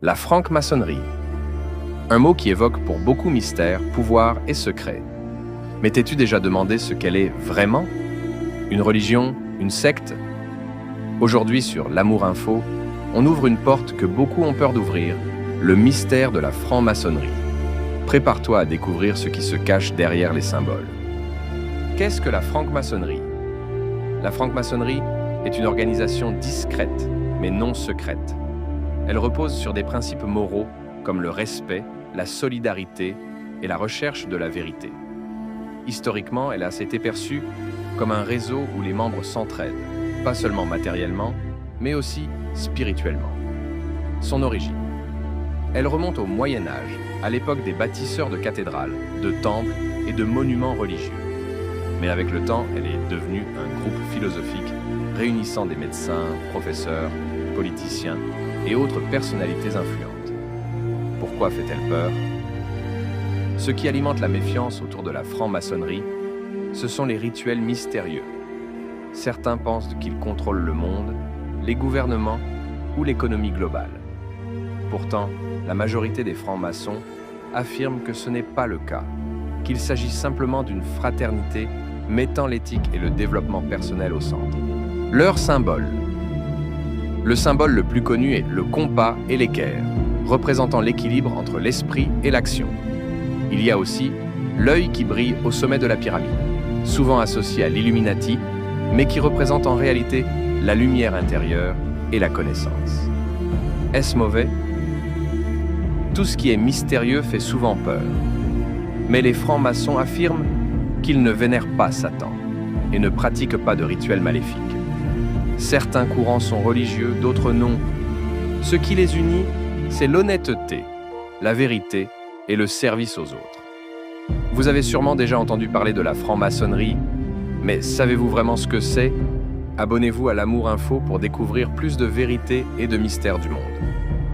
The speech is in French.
La franc-maçonnerie. Un mot qui évoque pour beaucoup mystère, pouvoir et secret. Mais t'es-tu déjà demandé ce qu'elle est vraiment? Une religion? Une secte? Aujourd'hui sur l'Amour Info, on ouvre une porte que beaucoup ont peur d'ouvrir, le mystère de la franc-maçonnerie. Prépare-toi à découvrir ce qui se cache derrière les symboles. Qu'est-ce que la franc-maçonnerie? La franc-maçonnerie est une organisation discrète, mais non secrète. Elle repose sur des principes moraux comme le respect, la solidarité et la recherche de la vérité. Historiquement, elle a été perçue comme un réseau où les membres s'entraident, pas seulement matériellement, mais aussi spirituellement. Son origine. Elle remonte au Moyen Âge, à l'époque des bâtisseurs de cathédrales, de temples et de monuments religieux. Mais avec le temps, elle est devenue un groupe philosophique réunissant des médecins, professeurs, politiciens et autres personnalités influentes. Pourquoi fait-elle peur? Ce qui alimente la méfiance autour de la franc-maçonnerie, ce sont les rituels mystérieux. Certains pensent qu'ils contrôlent le monde, les gouvernements ou l'économie globale. Pourtant, la majorité des francs-maçons affirment que ce n'est pas le cas, qu'il s'agit simplement d'une fraternité mettant l'éthique et le développement personnel au centre. Leur symbole. Le symbole le plus connu est le compas et l'équerre, représentant l'équilibre entre l'esprit et l'action. Il y a aussi l'œil qui brille au sommet de la pyramide, souvent associé à l'Illuminati, mais qui représente en réalité la lumière intérieure et la connaissance. Est-ce mauvais? Tout ce qui est mystérieux fait souvent peur. Mais les francs-maçons affirment qu'ils ne vénèrent pas Satan et ne pratiquent pas de rituels maléfiques. Certains courants sont religieux, d'autres non. Ce qui les unit, c'est l'honnêteté, la vérité et le service aux autres. Vous avez sûrement déjà entendu parler de la franc-maçonnerie, mais savez-vous vraiment ce que c'est? Abonnez-vous à l'Amour Info pour découvrir plus de vérité et de mystères du monde.